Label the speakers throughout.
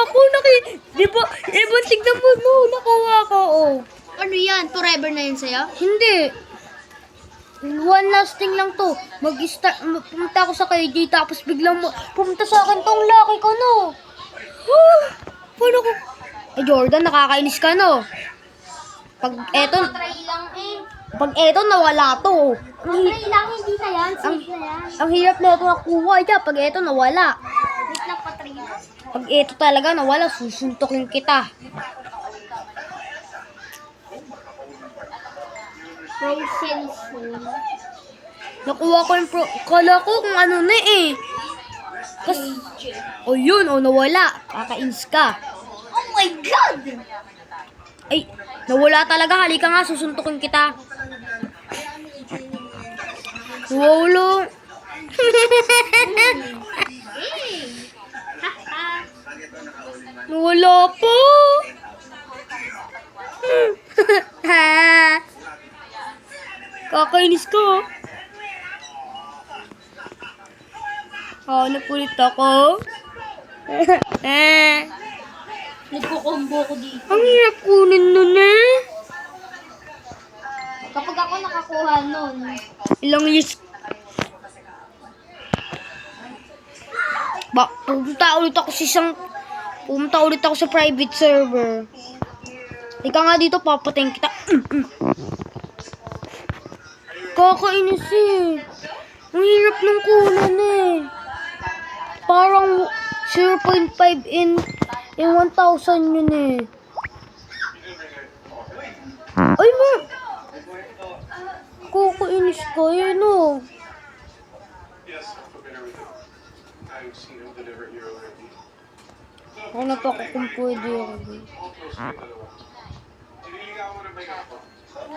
Speaker 1: ko. Di ba? Tignan mo, no. Nakuha ko, oh.
Speaker 2: Ano yan? Forever na yun sa'yo?
Speaker 1: Hindi. One last thing lang to. Pumunta ako sa KJ, tapos biglang pumunta sa akin tong laki ko, no. Paano ko? Eh, Jordan, nakakainis ka, no. Pag eto nawala to.
Speaker 2: Patry lang, hindi na yan. Safe na yan.
Speaker 1: Ang hirap na ito nakuha niya pag eto nawala.
Speaker 2: Wait lang, patry lang.
Speaker 1: Pag eto talaga nawala, susuntokin kita.
Speaker 2: Frozen food.
Speaker 1: Nakuha ko yung kala ko kung ano na eh. Yun, nawala. Kakainis ka.
Speaker 2: Oh my God!
Speaker 1: Ay, nawala talaga. Halika nga, susuntokin kita. Wolo. Nawala po. Kakainis ko. Napulit ako.
Speaker 2: Nagkukumbo ko dito.
Speaker 1: Ang hirap kunin nun eh.
Speaker 2: Kapag ako nakakuha nun,
Speaker 1: Ilang years. Pumunta ulit ako sa private server. Ika nga dito, papatayin kita. Kakainis eh. Ang hirap ng kunan eh. Parang 0.5 in 1,000 yun eh. Ay mo! Kakainis ka yun oh. Ako na pa kung pwede ako.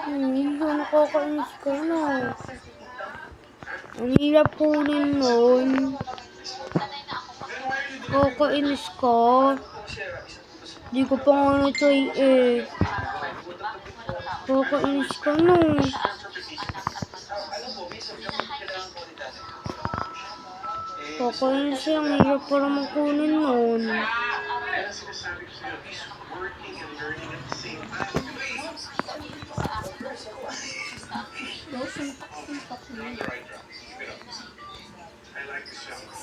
Speaker 1: Hindi nakakainis ka na. Ang hirap kunin nun. Kakainis ka. Hindi ko pa nga na-try eh. Kakainis ka na. Kakainis siya. Ang hirap para makunin nun.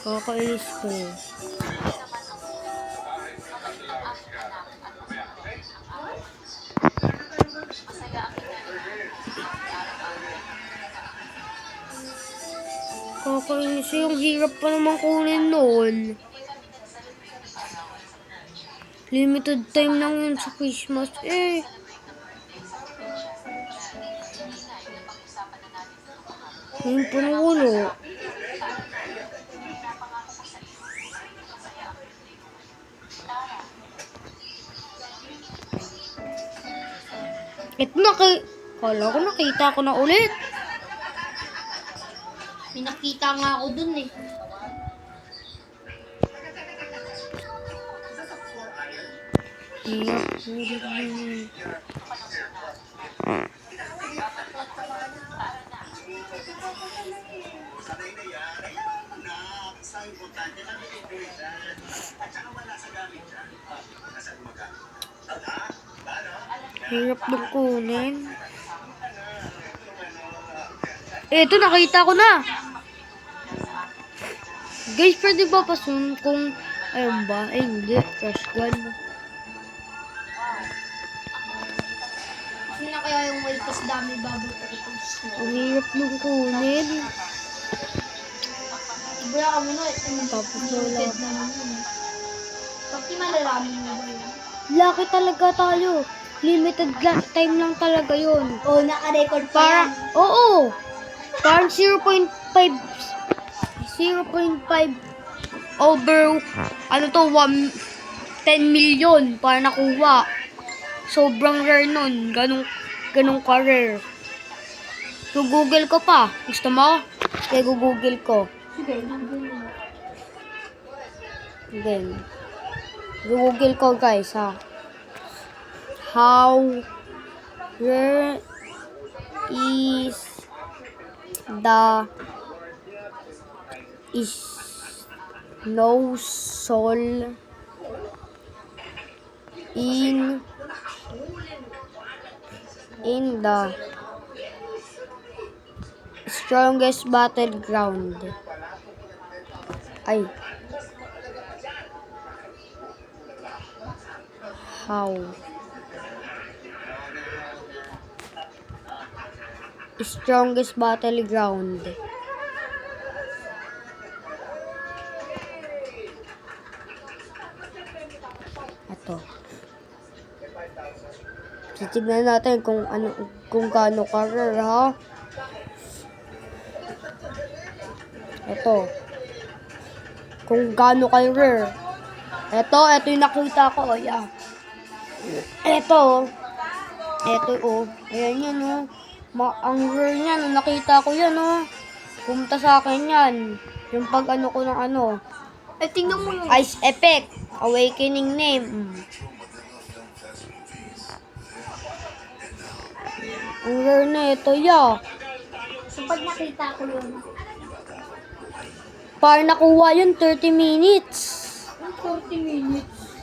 Speaker 1: Kakainis ko. Kakainis yung hirap pa naman kunin nun. Limited time lang yun sa Christmas eh. Yung panulo. Ito kala ko nakita ko na ulit.
Speaker 2: may nakita nga ako dun eh.
Speaker 1: Hirap ng kunin. Ito, nakita ko na. Guys, pwede ba pasun kung ayun ba? Ay, hindi. Crush gun.
Speaker 2: Sino na kaya yung may tas dami bubble potatoes?
Speaker 1: Ang hirap ng kunin.
Speaker 2: Ibra ka muna eh.
Speaker 1: Tapos wala.
Speaker 2: Limited naman yun. Pati malalaman mo ba yun?
Speaker 1: Laki talaga tayo. Limited time lang talaga yun.
Speaker 2: Oo, naka-record pa yan.
Speaker 1: Oo. Parang 0.5 over, 10 million para nakuha. Sobrang rare nun. Ganong ka-rare. So, Google ko pa. Gusto mo? Kaya Google ko.
Speaker 2: Sige, nandun mo.
Speaker 1: Then, Google ko guys ha. How rare is the snow sol in the strongest battleground. Ay. How? Strongest battleground. Ito. Titignan natin kung gaano ka-rare, ha? Ito. Kung gaano ka-rare. Ito yung nakita ko. Yeah. Ito, ayan yan, oh. Ang rare niyan, nung nakita ko yan, oh. Pumunta sa akin yan. Yung pag ko ng
Speaker 2: Tingnan mo yung...
Speaker 1: Ice Effect, Awakening Name. Ang rare na ito, yeah.
Speaker 2: So, pag nakita ko yun,
Speaker 1: Para nakuha yun, 30 minutes.
Speaker 2: 40 minutes.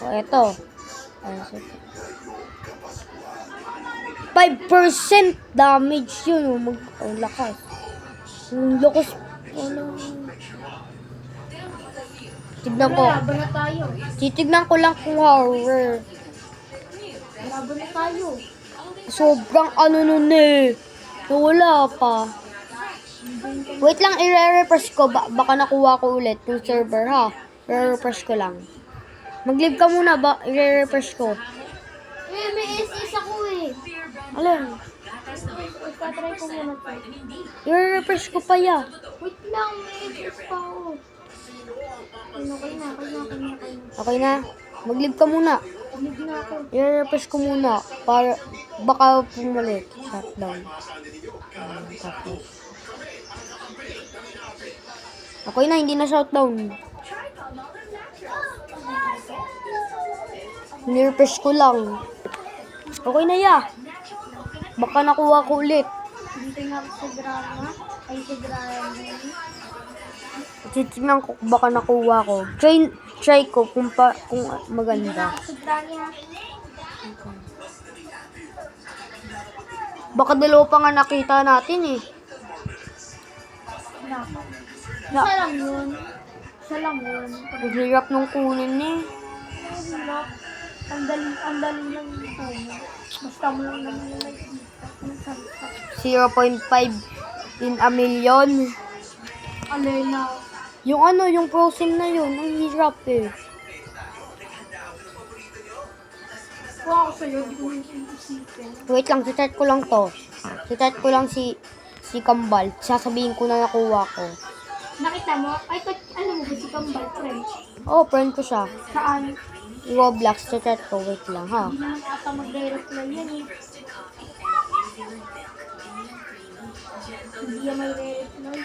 Speaker 1: O, ito. 5% damage yun. Lakas. Ang lakas. Tignan ko.
Speaker 2: Laban na tayo.
Speaker 1: Titignan ko lang kung horror.
Speaker 2: Laban na tayo.
Speaker 1: Sobrang nun eh. Wala pa. Wait lang, i-refresh ko. Baka nakuha ko ulit yung server, ha? I-refresh ko lang. Mag-leave ka muna ba? I-refresh ko.
Speaker 2: May SS ako eh.
Speaker 1: Alin?
Speaker 2: Itatry ko muna to.
Speaker 1: I-refresh ko pa ya.
Speaker 2: Wait lang, may SS pa ako. Okay na.
Speaker 1: Okay na? Mag-leave ka muna.
Speaker 2: Leave na ako.
Speaker 1: I-refresh ko muna. Para baka pumalik. Shutdown. Tapos. Okay na, hindi na shutdown. Nirefresh ko lang. Okay na ya. Baka nakuha ko ulit.
Speaker 2: Dito nga ako sa drama. Ay, sa drama.
Speaker 1: Titignan ko kung baka nakuha ko. Try ko kung maganda.
Speaker 2: Sa drama.
Speaker 1: Baka dalawa pa nga nakita natin eh.
Speaker 2: Isa lang yun.
Speaker 1: Ang hirap nung kunin eh.
Speaker 2: Ang dali lang ito. Basta mo lang naman yung nakikita.
Speaker 1: 0.5 in a million.
Speaker 2: Alena.
Speaker 1: Yung frozen na yun. Ang hirap eh.
Speaker 2: Kuha ako sa'yo, di ko yung isipin.
Speaker 1: Wait lang, chat ko lang to. Chat ko lang si Kambal. Sasabihin ko na nakuha ko.
Speaker 2: Nakita mo? Ay, alam mo ba si Kambal, friend?
Speaker 1: Oh, friend ko siya.
Speaker 2: Saan?
Speaker 1: Roblox, chat ko. Wait lang ha.
Speaker 2: Hindi naman ata mag-reply yan eh. Hindi yan may reply.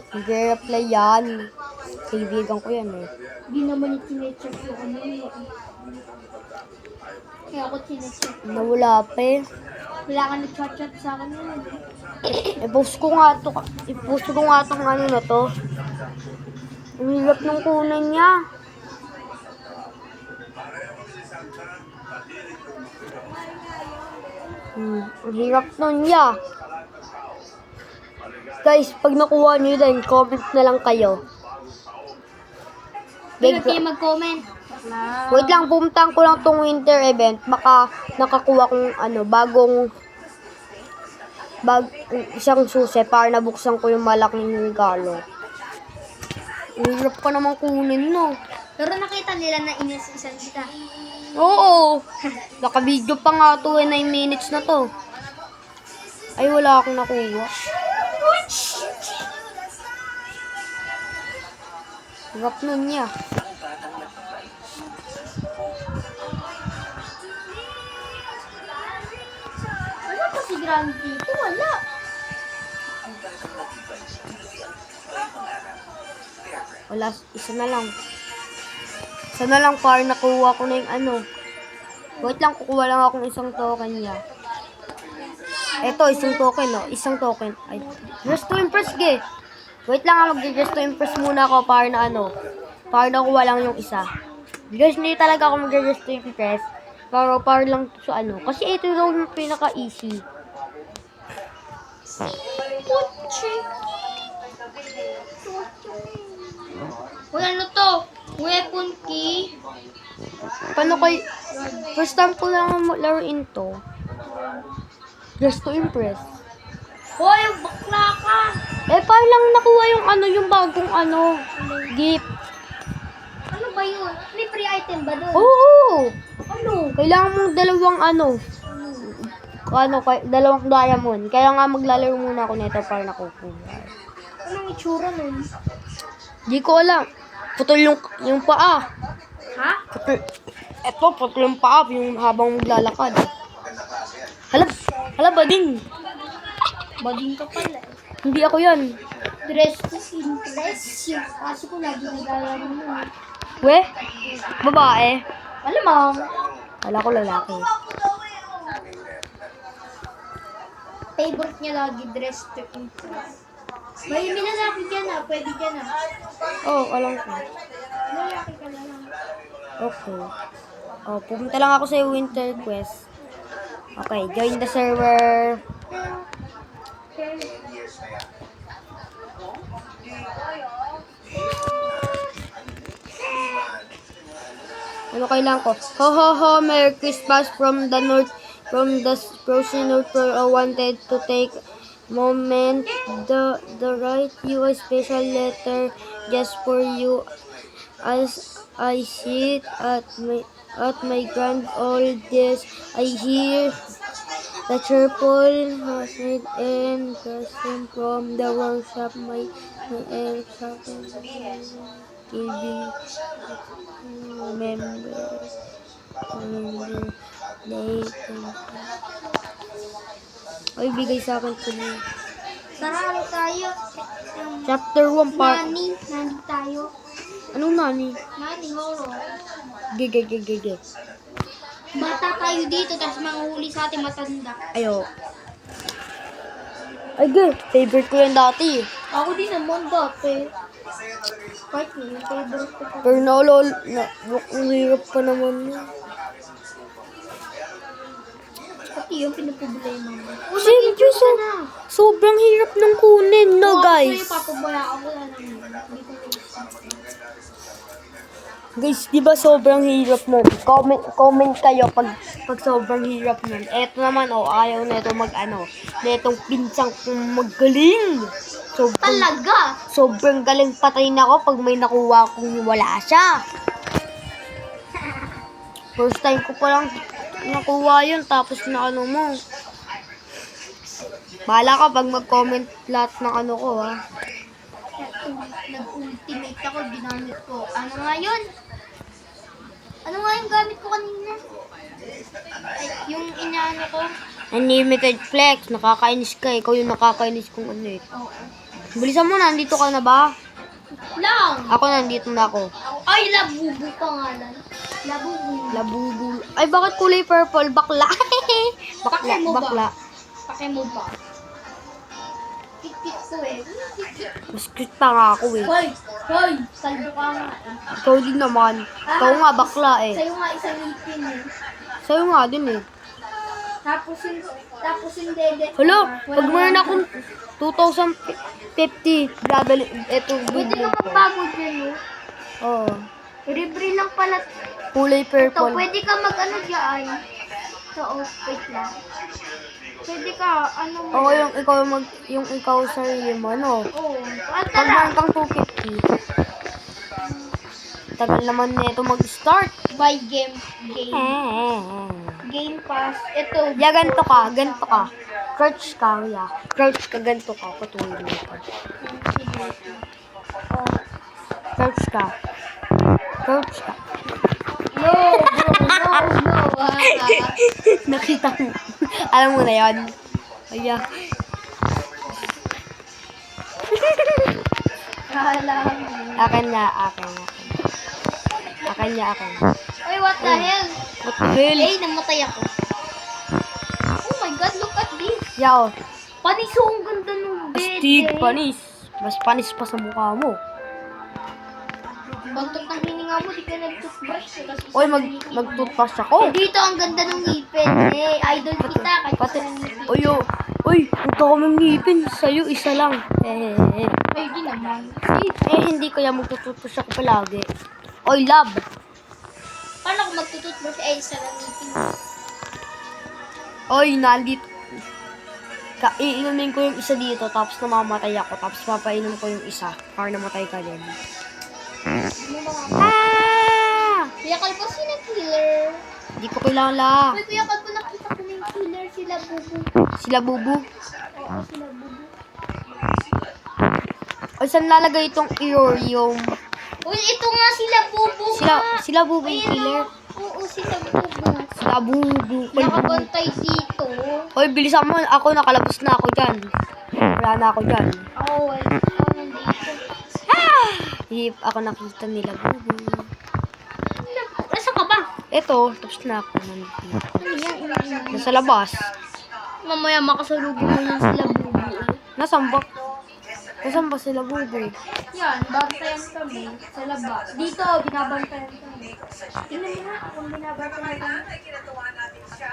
Speaker 1: Nag-reply yan. Kaibigan ko yan eh.
Speaker 2: Hindi naman yung chinecheck ko kanina. Kaya ako chinecheck.
Speaker 1: Nawala pa eh.
Speaker 2: Wala ka nag-chat sa akin yun.
Speaker 1: I-post ko nga tong ano na to. Ang hirap nung kunan niya. Ang hirap nun niya. Guys, pag nakuha niyo din, comment na lang kayo.
Speaker 2: Huwag kayo mag-comment.
Speaker 1: Wait lang, pumuntahan ko lang tong winter event. Baka nakakuha kong isang susi para nabuksan ko yung malaking regalo. Ang hirap pa naman kunin, no?
Speaker 2: Pero nakita nila na inis-isan kita.
Speaker 1: Oo! Naka-video pa nga to 9 minutes na to. Ay, wala akong nakuha. Hirap nun niya.
Speaker 2: Wala pa si Grand dito, wala.
Speaker 1: Wala, isa na lang. Isa na lang para nakuha ko na yung ano. Wait lang, kukuha lang akong isang token niya. Eto, isang token, no? Isang token. Ay, just to impress, ge. Wait lang, mag-just to impress muna ako para na ano. Para nakuha lang yung isa. Guys, hindi talaga ako mag-restrict press. Pero para lang to sa ano. Kasi ito daw yung pinaka-easy.
Speaker 2: Uy, ano to? Weapon key?
Speaker 1: Paano kay... First time ko lang laruin to. Just to impress.
Speaker 2: Hoy, bakla ka!
Speaker 1: Eh, paano lang nakuha yung ano, yung bagong ano, gift.
Speaker 2: Ano ba yun? May free item ba doon?
Speaker 1: Oo!
Speaker 2: Ano?
Speaker 1: Kailangan mong dalawang ano, dalawang diamond. Kaya nga maglalaro muna ako nito para nakukuha.
Speaker 2: Anong itsura nun?
Speaker 1: Di ko alam. Putol yung paa.
Speaker 2: Ha?
Speaker 1: Putol. Eto, putol yung paa yung habang maglalakad. Hala, bading.
Speaker 2: Bading ka pala eh.
Speaker 1: Hindi ako yan.
Speaker 2: Dress to impress you. Kasi ko lagi naglalaro mo.
Speaker 1: We? Babae?
Speaker 2: Malamang.
Speaker 1: Kala ko lalaki.
Speaker 2: Favorite niya lagi dress to impress. May lalaki dyan ah. Pwede dyan ah.
Speaker 1: Oh, alam ko.
Speaker 2: Lalaki ka na lang.
Speaker 1: Okay. Oh, pumunta lang ako sa Winter Quest. Okay, join the server. Ano kailangan ko? Ho ho ho, Merry Christmas from the north, from the frozen north for I wanted to take moment the write you a special letter just for you as I sit at my grand old desk. I hear the cheerful hustle and custom from the workshop my air giving remember date. Ay, bigay sa akin ito.
Speaker 2: Tara, ano tayo?
Speaker 1: Chapter 1 part.
Speaker 2: Nani tayo.
Speaker 1: Anong nani?
Speaker 2: Nani, horror.
Speaker 1: Gege.
Speaker 2: Bata tayo dito, tapos manguhuli sa ating matanda.
Speaker 1: Ayo. Ay, favorite ko yan dati.
Speaker 2: Ako din naman dati. Kahit yun, favorite ko pa.
Speaker 1: Pero ang hirap pa naman.
Speaker 2: Pati yung pinaproblema mo.
Speaker 1: Seryoso, sobrang hirap ng kunin, no guys?
Speaker 2: Ako papabaya ako lang. Hindi ko
Speaker 1: Guys, di ba sobrang hirap nun? Comment kayo pag sobrang hirap nun. Eto naman, ayaw na ito na itong pinsang kong magaling.
Speaker 2: Talaga?
Speaker 1: Sobrang galing patayin ako pag may nakuha kung wala siya. First time ko pa lang nakuha yun, tapos na mo. Bahala ka pag mag-comment lahat ng ko, ha.
Speaker 2: Nag-ultimate ako, ginamit ko. Ano nga yun? Ano nga yung gamit ko kanina? Ay, yung inaano ko?
Speaker 1: Unlimited flex, nakakainis ka. Ikaw yung nakakainis kung eh.
Speaker 2: Oo.
Speaker 1: Bilisan mo, nandito ka na ba?
Speaker 2: Lang!
Speaker 1: Ako nandito na ako.
Speaker 2: Ay, labubu pangalan. Labubu.
Speaker 1: Labubu. Ay, bakit kulay purple? Bakla.
Speaker 2: Pake mo ba?
Speaker 1: bakla.
Speaker 2: Pake mo ba? Kit-kit ko eh.
Speaker 1: Mas cute pa nga ako eh.
Speaker 2: Hoy! Hoy! Saldo ka nga eh.
Speaker 1: Ikaw din naman. Ikaw nga bakla eh.
Speaker 2: Sa'yo nga isang ngipin eh.
Speaker 1: Sa'yo nga din eh.
Speaker 2: Tapos yung dede.
Speaker 1: Hello, pag mayroon akong 2,050 level, eto
Speaker 2: Pwede
Speaker 1: video
Speaker 2: ka
Speaker 1: ko.
Speaker 2: magbago dyan, no?
Speaker 1: Oo.
Speaker 2: Libre lang pala.
Speaker 1: Kulay
Speaker 2: Ito,
Speaker 1: purple.
Speaker 2: pwede ka mag-ano dyan. Ito, wait lang. Pwede ka, ano mo.
Speaker 1: Oo, yung ikaw sarili mo, ano?
Speaker 2: Oo. At
Speaker 1: Pag
Speaker 2: tara.
Speaker 1: meron kang 250, tagal naman nito mag-start.
Speaker 2: Buy game. Game pass. Ito.
Speaker 1: Ya, ganito ka. Crouch ka, ya. Crouch ka, ganito ka. Patuloy mo ka. Crouch ka.
Speaker 2: No, no.
Speaker 1: Nakita mo. Alam mo na yun. Aya. Akin na.
Speaker 2: Uy, what the hell?
Speaker 1: What the hell?
Speaker 2: Ay, namatay ako. Oh my god, look at this.
Speaker 1: Yao.
Speaker 2: Paniso, ang ganda nung bed.
Speaker 1: Astig, panis. Mas panis pa sa mukha mo.
Speaker 2: Bantot ng hininga mo, di ka nag-toothbrush.
Speaker 1: Oy, mag-toothbrush ako.
Speaker 2: Dito, ang ganda ng ngipin. Eh, idol kita. Kahit
Speaker 1: Pati,
Speaker 2: isa ng ngipin.
Speaker 1: uy, punta ko ng ngipin. Sa'yo, isa lang.
Speaker 2: Ay, di naman.
Speaker 1: Hindi kaya magtututbrush ako palagi. Oy, love.
Speaker 2: Paano kung magtututbrush? Eh, isa ng ngipin.
Speaker 1: Oy, nandito. Iinumin ko yung isa dito, tapos namamatay ako, tapos papainom ko yung isa, para namatay ka din.
Speaker 2: Ano ba?
Speaker 1: Ah!
Speaker 2: Kuya Kalbo, sino killer?
Speaker 1: Hindi ko kilala.
Speaker 2: Uy, Kuya Kalbo, nakita ko na yung killer. Sila Bubu.
Speaker 1: Sila bubu.
Speaker 2: Oo, sila Bubu.
Speaker 1: Oy, saan lalagay itong Eorium?
Speaker 2: Uy, ito nga sila Bubu.
Speaker 1: Sila bubu yung
Speaker 2: Ayan,
Speaker 1: killer.
Speaker 2: Oo, sila Bubu.
Speaker 1: Sila bubu.
Speaker 2: Nakabantay dito.
Speaker 1: Oy, bilisan mo. Ako, nakalabas na ako dyan. Wala na ako dyan.
Speaker 2: Oo, ako nandito.
Speaker 1: Hindi ako nakita nila bubu.
Speaker 2: Nasa ka ba?
Speaker 1: Eto, tapos na ako nandito.
Speaker 2: Ano yan?
Speaker 1: Nasa labas.
Speaker 2: Mamaya makasalubong mo yan sila Bubu.
Speaker 1: Nasaan ba? Nasaan ba sila bubu?
Speaker 2: Yan, bantayan kami sa laba. Dito, binabantayan kami. Tingnan mo nga kung binabantayan kami.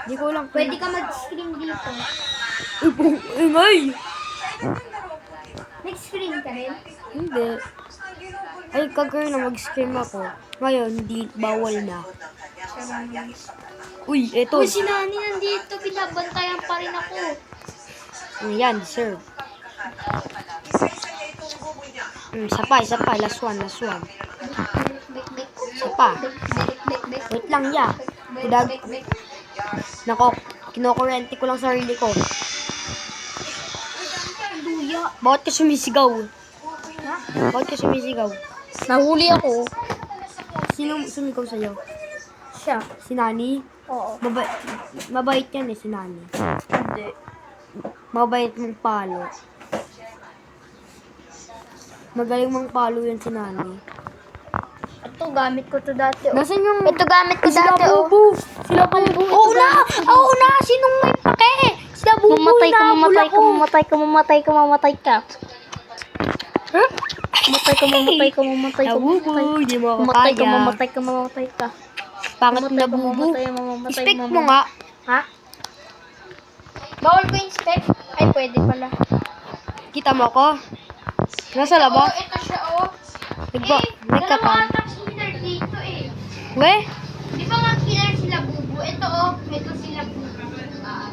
Speaker 1: Hindi ko lang.
Speaker 2: Pwede ka mag-screen dito.
Speaker 1: Ingay!
Speaker 2: Nag-screen ka rin?
Speaker 1: Hindi. Ay, kagaya na mag-scream ako. Ngayon, di, bawal na. Uy, eto.
Speaker 2: Uy, si Nani nandito. Binabantayan pa rin ako.
Speaker 1: Yan, deserve. Isa pa. Last one. Isa pa. Wait lang, ya. Nako, kinokurente ko lang sarili ko.
Speaker 2: Luya.
Speaker 1: Bakit ka sumisigaw? Bakit ka sumisigaw?
Speaker 2: Nahuli ako.
Speaker 1: Sino sumigaw sa'yo?
Speaker 2: Siya.
Speaker 1: Si Nani?
Speaker 2: Oo.
Speaker 1: Mabait yan si Nani.
Speaker 2: Hindi.
Speaker 1: Mabait mong palo. Magaling mong palo yan si Nani.
Speaker 2: Ito, gamit ko to dati. Oh.
Speaker 1: Nasaan yung...
Speaker 2: Ito gamit ko
Speaker 1: Sila
Speaker 2: dati. Oh.
Speaker 1: bubu! Sila bubu! Oo na! Sinong may pake? Sila bubu!
Speaker 2: Mamatay ka.
Speaker 1: Huh?
Speaker 2: Mamatay ka. Mamatay ka. Mamatay ka. Mamatay ka.
Speaker 1: Sila bubu! Hindi mo ako
Speaker 2: Mamatay ka.
Speaker 1: kaya.
Speaker 2: Mamatay ka. Mamatay ka.
Speaker 1: Pangit na bubu.
Speaker 2: Mamamatay.
Speaker 1: Spek mo nga.
Speaker 2: Ha? Bawal ko yung spec? Ay, pwede pala.
Speaker 1: Kita mo ako? Nasa labas?
Speaker 2: Oo, ito siya, oh.
Speaker 1: Nagkaka.
Speaker 2: Dalawa killer dito, eh.
Speaker 1: We?
Speaker 2: Di ba nga killer sila Bubu? Ito, oh. Ito sila Bubu.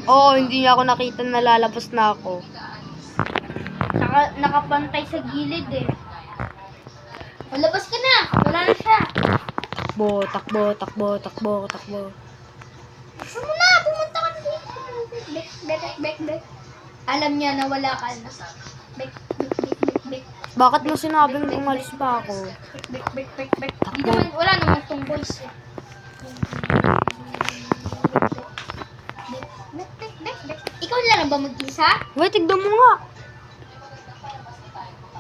Speaker 1: Oo, hindi niya ako nakita na lalabas na ako.
Speaker 2: Nakapantay sa gilid, eh. Malabas ka na. Wala na siya.
Speaker 1: Takbo.
Speaker 2: Gusto mo na. Pumunta ka na dito. Back. Alam niya na wala ka na. Back.
Speaker 1: Bakit mo sinabing umalis pa ako?
Speaker 2: Back. Di naman, wala naman tong voice, eh. Back. Ikaw na lang ba mag-isa?
Speaker 1: Wait, tignan mo nga.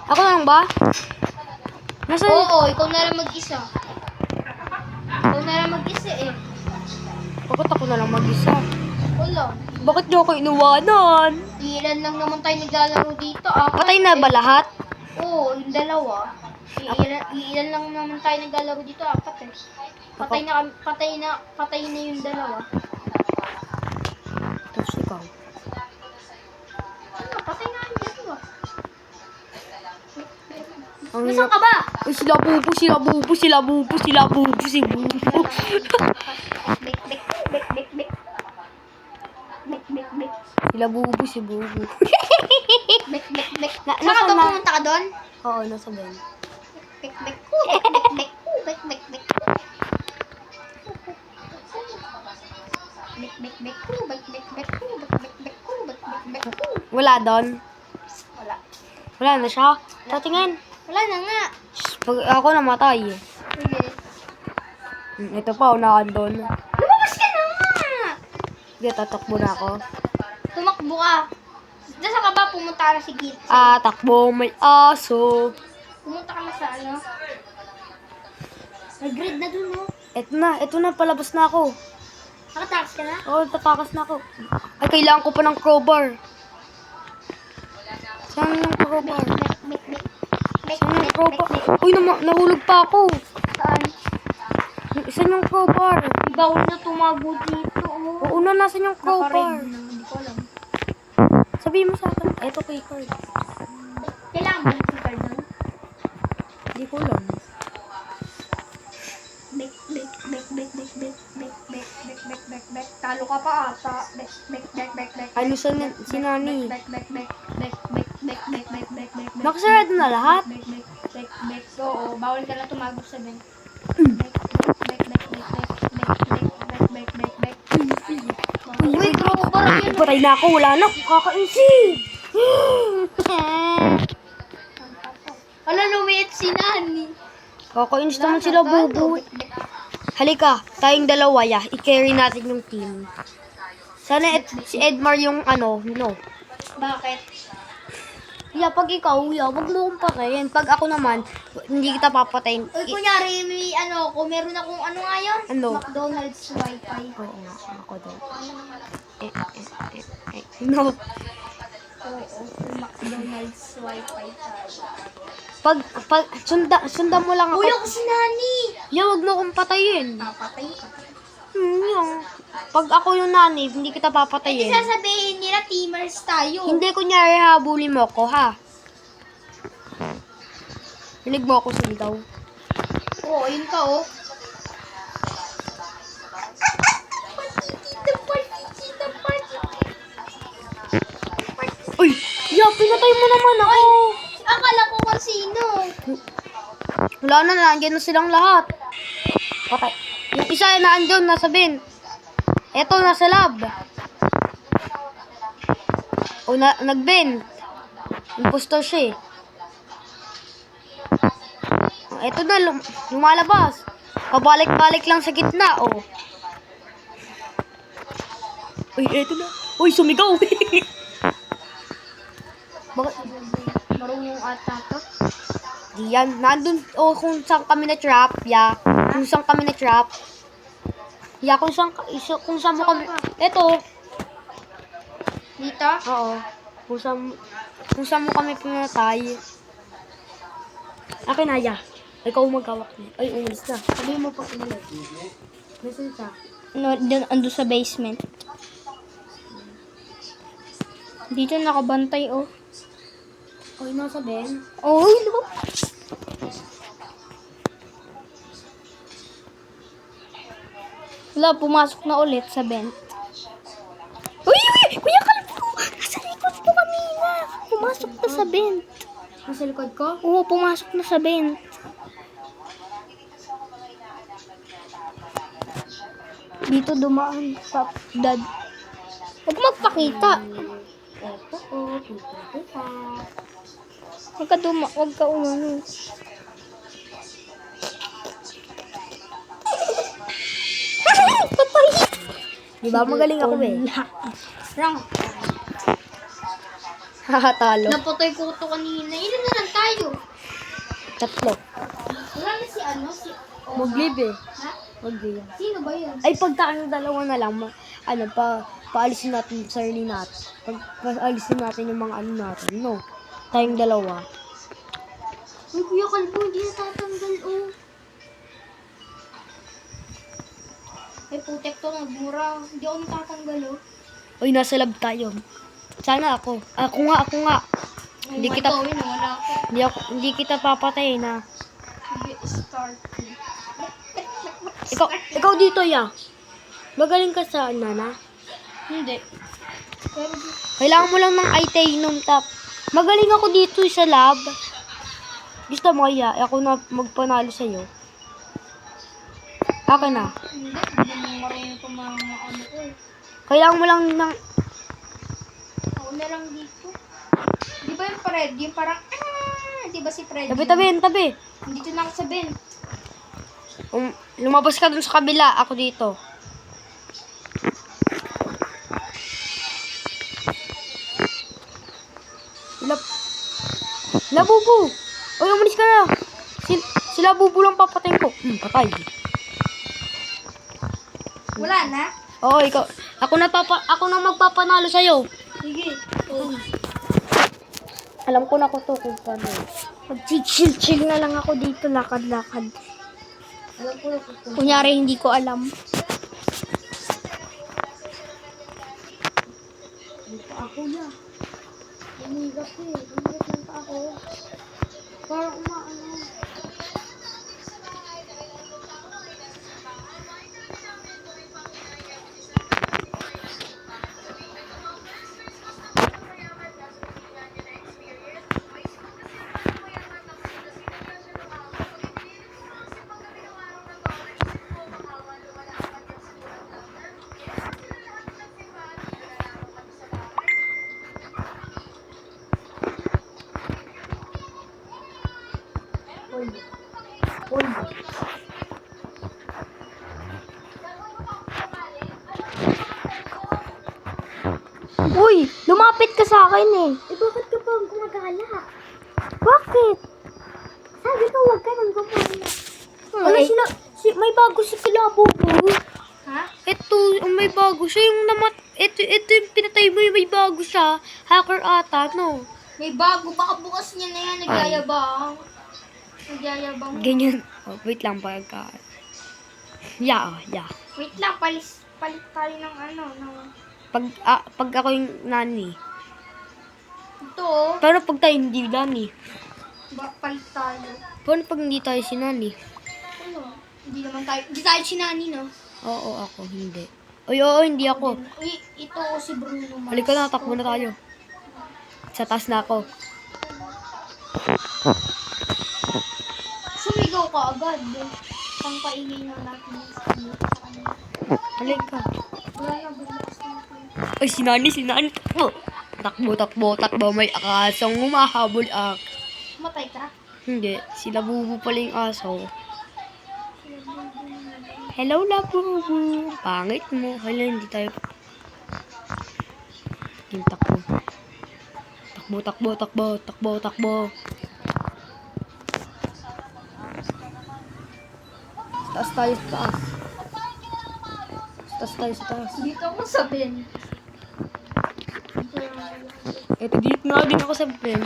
Speaker 1: Ako lang ba? Nasaan?
Speaker 2: Oo, ikaw na lang mag-isa. Ikaw na lang mag-isa, eh.
Speaker 1: Bakit ako na lang mag-isa?
Speaker 2: Wala.
Speaker 1: Bakit niyo ako inuwanan?
Speaker 2: Ilan lang naman tayo naglalaro dito, ah.
Speaker 1: Patay na ba lahat?
Speaker 2: Oo, yung dalawa. Ilan lang naman tayo naglalaro dito, apat, eh. Patay na yung dalawa.
Speaker 1: Tapos ikaw.
Speaker 2: Ano, patay na yung dalawa.
Speaker 1: Ang
Speaker 2: Nasaan ka ba?
Speaker 1: Uy, sila bubu. Si bubu.
Speaker 2: Bek.
Speaker 1: Sila bubu, si bubu.
Speaker 2: Bek.
Speaker 1: Na-
Speaker 2: Saan ka
Speaker 1: nasaan
Speaker 2: ba
Speaker 1: na?
Speaker 2: pumunta ka doon?
Speaker 1: Oo, nasa Ben.
Speaker 2: Bek.
Speaker 1: Wala doon.
Speaker 2: Wala.
Speaker 1: Wala na siya. Tatingin.
Speaker 2: Wala na nga.
Speaker 1: Pag ako namatay.
Speaker 2: Sige.
Speaker 1: Ito pa, unahan doon.
Speaker 2: Lumabas ka na nga!
Speaker 1: Sige, tatakbo na ako.
Speaker 2: Tumakbo ka. Nasaan ka ba pumunta ka na si Gil?
Speaker 1: Takbo, may aso.
Speaker 2: Pumunta ka na sa ano? May grade na dun, no?
Speaker 1: Ito na, palabas na ako.
Speaker 2: Nakatakas ka na?
Speaker 1: Oo, tatakas na ako. Ay, kailangan ko pa ng crowbar. Saan yung crowbar? Saan yung crowbar? Uy, nahulog pa ako. Isan yung crowbar?
Speaker 2: Bawal na tumago dito. Oh.
Speaker 1: Oo na, nasan yung crowbar?
Speaker 2: Naka-red na. Hindi ko alam.
Speaker 1: Sabihin mo sa akin. Eto kay card.
Speaker 2: Kailangan ba ng card doon?
Speaker 1: Hindi ko alam.
Speaker 2: Back. Talo ka pa ata. Back.
Speaker 1: Ano si Nani?
Speaker 2: Back.
Speaker 1: Nakasarado na lahat?
Speaker 2: Back. Oo, bawal ka na tumago sa Ben. Back. Uy, crowbar yun.
Speaker 1: Patay na ako, wala na. Kakaisi.
Speaker 2: Ala, lumiit si Nani.
Speaker 1: Kakainis naman sila, bubu. Halika, tayong dalawa, ya. I-carry natin yung team. Sana si Edmar yung no.
Speaker 2: Bakit?
Speaker 1: Ya, pag ikaw, ya, wag mo kong patayin. Pag ako naman, hindi kita papatayin.
Speaker 2: Uy, kunyari, may kung meron akong ano nga yun?
Speaker 1: Ano?
Speaker 2: McDonald's wifi.
Speaker 1: Oo nga, ako daw. No.
Speaker 2: Oo, McDonald's wifi tayo.
Speaker 1: Pag, sundan mo lang ako.
Speaker 2: Uy, ako si Nani!
Speaker 1: Ya, wag mo kong patayin.
Speaker 2: Papatay ka.
Speaker 1: Yung, pag ako yung nanay, hindi kita papatayin.
Speaker 2: Sasabihin nila, teamers tayo.
Speaker 1: Hindi, kunyari habulin mo ko, ha? Hilig mo ako sigaw.
Speaker 2: Oo, yun ka, oh.
Speaker 1: Uy! Ya, pinatay mo naman ako!
Speaker 2: Akala ko kung sino.
Speaker 1: Wala na, nandiyan na silang lahat. Patay. Yung isa na andun, nasa bin. Eto, nasa lab. O, nag-bin. Impostor siya eh. Eto na, lumalabas. Pabalik-balik lang sa gitna, oh. Uy, eto na. Uy, sumigaw. Bakit?
Speaker 2: Marunong ata to.
Speaker 1: Di yan. Nandun, kung saan kami na-trap, ya. Kung saan kami na-trap. Ya, kung saan mo kami. Eto.
Speaker 2: Dito?
Speaker 1: Oo. Kung saan mo kami pinatay. Akin na, ya. Ikaw magkawak niya. Ay, umalis na. Sabihin mo pa umalis. Nasaan siya?
Speaker 2: No, ando sa basement. Dito nakabantay, oh.
Speaker 1: Ay, nasa Ben.
Speaker 2: Oh, diba? Wala, pumasok na ulit sa vent. Uy! Kuya Kalbo! Nasa likod ko kanina. Pumasok na sa vent.
Speaker 1: Nasa likod ko?
Speaker 2: Oo, pumasok na sa vent. Dito dumaan sa dad. Huwag magpakita.
Speaker 1: Eto, kita.
Speaker 2: Huwag ka umano. Patay!
Speaker 1: Diba, magaling ako eh.
Speaker 2: Rang.
Speaker 1: Talo.
Speaker 2: Napatay ko ito kanina. Ilan na lang tayo?
Speaker 1: 3.
Speaker 2: Wala na si
Speaker 1: Mag-leave eh.
Speaker 2: Ha?
Speaker 1: Mag-leave.
Speaker 2: Sino ba yun?
Speaker 1: Ay, pag tayong dalawa na lang, paalisin natin yung sarili natin. Paalisin natin yung mga ano natin, no? Tayong dalawa.
Speaker 2: Uy, Kuya Kalbo, hindi na tatanggal, oh. Ay, putek to, nagmura. Hindi ako natatanggal, oh.
Speaker 1: Uy, nasa lab tayo. Sana ako. Ako nga. Hindi
Speaker 2: Oh my
Speaker 1: kita,
Speaker 2: God, yun, wala ako.
Speaker 1: hindi kita papatay na.
Speaker 2: Sige, start.
Speaker 1: Ikaw dito, ya. Magaling ka sa nana.
Speaker 2: Hindi. Pero,
Speaker 1: Kailangan mo lang ng titanium top. Magaling ako dito sa lab. Gusto mo, ya. Ako na magpanalo sa'yo. Akin na.
Speaker 2: hindi mo marunong pa mga ano ko, eh.
Speaker 1: Kailangan mo lang ng...
Speaker 2: Ako na lang dito. Di ba yung Fred? Yung parang, di ba si Fred?
Speaker 1: Tabi.
Speaker 2: Dito na ako sa Ben.
Speaker 1: Lumabas ka dun sa kabila. Ako dito. Labubu! Uy, umalis ka na! Sila bubu lang papatayin ko. Patay.
Speaker 2: Wala na?
Speaker 1: Oo, ikaw. Ako na magpapanalo sa'yo.
Speaker 2: Sige. Oh.
Speaker 1: Alam ko na ko to kung paano. Mag-chill na lang ako dito. Lakad-lakad. Alam ko na pupunta.
Speaker 2: Kunyari, hindi ko alam.
Speaker 1: Ako na. Umigap eh. Umigap lang pa ako. Parang umaano. Uy.
Speaker 2: Uy, lumapit ka sa akin eh.
Speaker 1: Eh, bakit ka pa gumagala?
Speaker 2: Bakit?
Speaker 1: Sabi ko, huwag ka nang gumagala.
Speaker 2: Ano sila? May bago si Kilabo po.
Speaker 1: Ha?
Speaker 2: Ito, may bago siya. Yung ito yung pinatay mo yung may bago siya. Hacker ata, no?
Speaker 1: May bago. Baka bukas niya na yan. Nagyayabang. Nagyayabang.
Speaker 2: Ganyan. Oh, wait lang, pagka. Yeah.
Speaker 1: Wait lang. Palit tayo ng ano. Ng...
Speaker 2: Pag ako yung nani.
Speaker 1: Ito oh.
Speaker 2: Pero pag tayo hindi nani.
Speaker 1: Palit tayo.
Speaker 2: Paano pag hindi tayo si nani?
Speaker 1: Ano? Hindi naman tayo. Hindi tayo sinani, no?
Speaker 2: Oo, ako. Hindi. Oo, hindi ako.
Speaker 1: Uy, ito si Bruno Mars.
Speaker 2: Halika na, takbo na tayo. Sa taas na ako.
Speaker 1: Sumigaw ka agad. Pang paingay na natin yung sa kanila.
Speaker 2: Halika.
Speaker 1: Wala na, bumukas natin.
Speaker 2: Ay, si nani. Takbo. May akasong humahabol
Speaker 1: Matay ka?
Speaker 2: Hindi. Sila bubu pala yung aso. Hello, Labubu. Pangit mo. Hala, hindi tayo. Yung takbo. Takbo. Taas tayo sa taas. Sa taas.
Speaker 1: Dito ako sa Ben.
Speaker 2: Eto, dito nga din ako sa bent.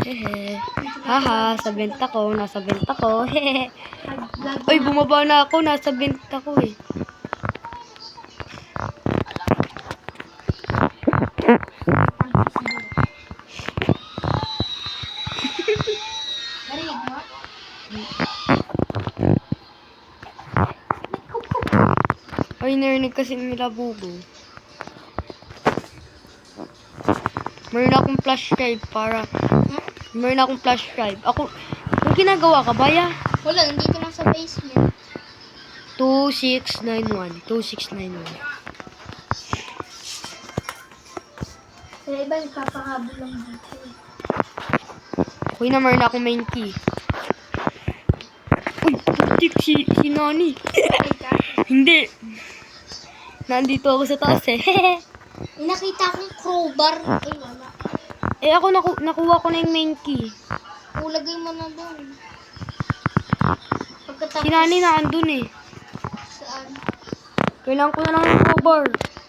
Speaker 2: Hehe. Haha, sa bent ako. Nasa bent ako. Hehe. Ay, bumaba na ako. Nasa bent ako eh.
Speaker 1: Narinig mo?
Speaker 2: Ay, narinig kasi nila bubo. Meron akong flash drive para... Meron akong flash drive. Ako... May ginagawa ka ba ya?
Speaker 1: Wala, nandito lang sa basement.
Speaker 2: 2691.
Speaker 1: Kaya iba nagpapahabol lang dito.
Speaker 2: Uy na, meron akong main key. Uy, putik si Nani.
Speaker 1: Matay ka?
Speaker 2: Hindi. Nandito ako sa taas eh.
Speaker 1: May nakita akong crowbar. Ay, wala.
Speaker 2: Eh ako nakuha ko na yung main key.
Speaker 1: Ulagay mo na doon. Pagkatapos...
Speaker 2: Si Nani na andun eh.
Speaker 1: Saan?
Speaker 2: Kailangan ko na lang ng crowbar.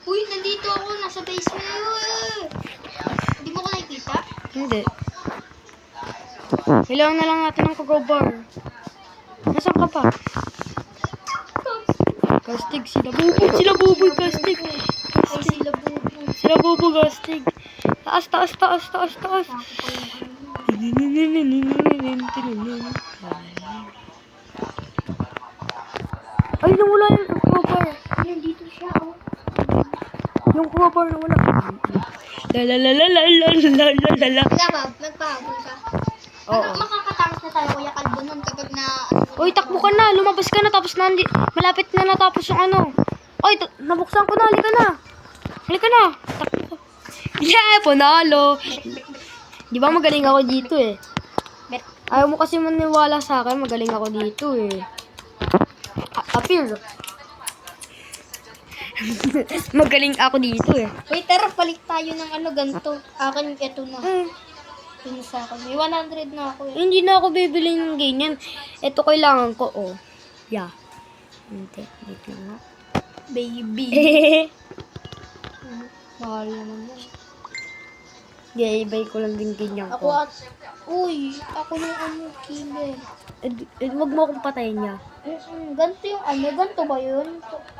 Speaker 1: Uy, nandito ako. Nasa basement. Hindi mo ko nakikita?
Speaker 2: Hindi. Kailangan na lang natin ng crowbar. Nasaan ka pa? Gastig, sila buboy, gastig.
Speaker 1: Ay, sila bubo.
Speaker 2: Sila bubo, gastig. Taas. Ay, nawala yung crowbar.
Speaker 1: Nandito siya, oh.
Speaker 2: Yung crowbar nawala. La.
Speaker 1: Nagpahabol ka.
Speaker 2: Oo.
Speaker 1: Makakatapos na tayo, Kuya Kalbo, nun kapag na...
Speaker 2: Uy, takbo ka na. Lumabas ka na. Tapos malapit na natapos yung ano. Uy, nabuksan ko na. Halika na. Takbo ka. Yeah, panalo. Di ba magaling ako dito eh. Ayaw mo kasi maniwala sa akin. Magaling ako dito eh. Appear. Magaling ako dito eh.
Speaker 1: Wait, tara, palit tayo ng ano, ganito. Akin, ito na. Ito na sa akin. May 100 na ako eh.
Speaker 2: Hindi na ako bibili ng ganyan. Ito kailangan ko, oh. Yeah. Hindi. Wait lang nga.
Speaker 1: Baby. Mahal naman yan.
Speaker 2: Hindi, ibay ko lang din ganyan
Speaker 1: Ako
Speaker 2: ko.
Speaker 1: at... Uy, ako yung ano, killer. Wag mo akong patayin niya.
Speaker 2: Ganito yung ano, ganito ba yun?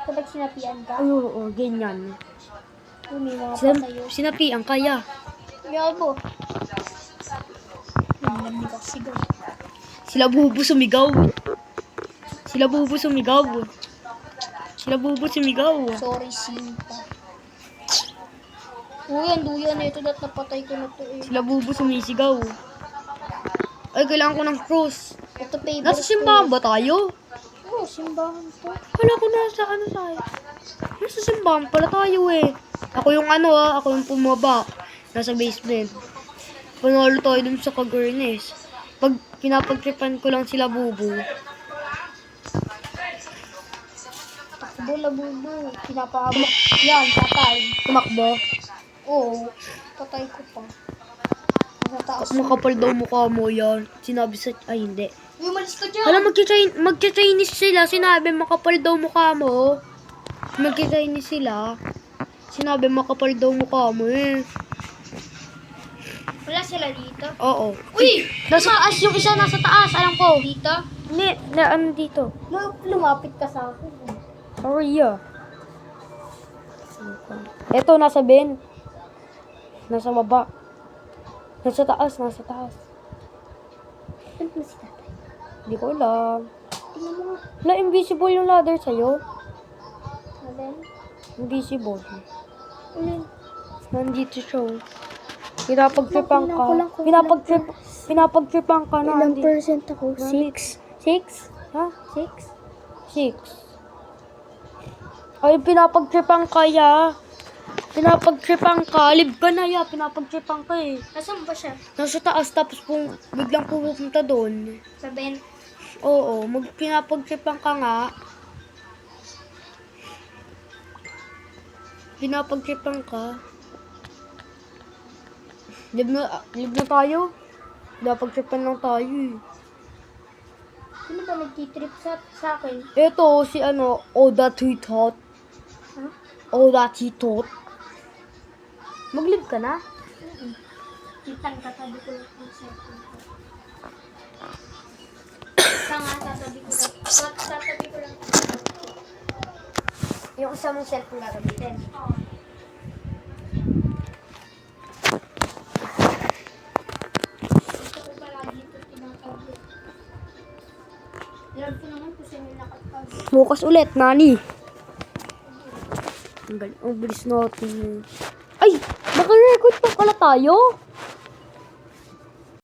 Speaker 2: Kapag sinapian ka?
Speaker 1: Ay, oo, ganyan.
Speaker 2: Yung may mga patayo.
Speaker 1: Sinapian kaya.
Speaker 2: Yabo. Nandang ka sigaw.
Speaker 1: Sila bubo sumigaw. Sila bubo sumigaw. Sila bubo sumigaw.
Speaker 2: Sorry, Sinta. Uy, ang duyan na ito. Dat napatay ko na to eh.
Speaker 1: Sila bubo sumisigaw. Ay, kailangan ko ng cross.
Speaker 2: Ito favorite
Speaker 1: Nasa simbahan ba tayo?
Speaker 2: Oo, simbahan to.
Speaker 1: Wala ko nasa ano tayo. Nasa simbahan pala tayo eh. Ako yung ako yung pumaba. Nasa basement. Panalo tayo dun sa Kagurnes. Pag pinapagtripan ko lang sila bubo.
Speaker 2: Takbo na bubo. Pinapahabak. Yan, patay.
Speaker 1: Tumakbo.
Speaker 2: Oo, patay ko pa. Nasa taas.
Speaker 1: Makapal daw mukha mo yan. Sinabi sa... Ay, hindi.
Speaker 2: Uy, malis ka dyan.
Speaker 1: Alam, magcha-Chinese sila. Sinabi, makapal daw mukha mo. Magcha-Chinese sila. Sinabi, makapal daw mukha mo eh.
Speaker 2: Wala sila dito.
Speaker 1: Oo.
Speaker 2: Uy!
Speaker 1: Tumaas yung isa nasa taas. Alam ko.
Speaker 2: Dito?
Speaker 1: Hindi, ano dito?
Speaker 2: Lumapit ka sa akin.
Speaker 1: Sorry ah. Eto, nasa Ben. Nasa baba. Nasa taas, nasa taas.
Speaker 2: Ano ba si tatay?
Speaker 1: Hindi ko alam.
Speaker 2: Tingnan mo nga.
Speaker 1: Wala, invisible yung ladder sa'yo.
Speaker 2: Alin?
Speaker 1: Invisible.
Speaker 2: Alin?
Speaker 1: Nandito siya. Pinapagtripan ka.
Speaker 2: Kulang ko.
Speaker 1: Pinapagtripan ka na.
Speaker 2: Ilang percent ako?
Speaker 1: Nandito.
Speaker 2: 6?
Speaker 1: Ha?
Speaker 2: 6?
Speaker 1: 6. Ay, pinapagtripan ka ya. Pinapagtripan ka. Live ka na ya. Pinapagtripan ka eh.
Speaker 2: Nasaan ba siya?
Speaker 1: Nasa taas tapos biglang pupunta doon.
Speaker 2: Sa Ben?
Speaker 1: Oo, pinapagtripan ka nga. Pinapagtripan ka. Live na tayo. Pinapagtripan lang tayo eh.
Speaker 2: Sino ba nagtitrip sa akin?
Speaker 1: Ito, si Oda Titot.
Speaker 2: Ha?
Speaker 1: Oda Titot. Mag-live ka na?
Speaker 2: Kitang tatabi ko lang yung cellphone ko. Tanga, tatabi ko lang. Tatabi ko lang.
Speaker 1: Yung isa mong cellphone gagamitin.
Speaker 2: Oo. Gusto ko palagi ito tinatabi. Alam ko naman kung saan yung nakatabi.
Speaker 1: Bukas ulit, nani. Ang bilis natin. Ay! Naka-record pa pala tayo?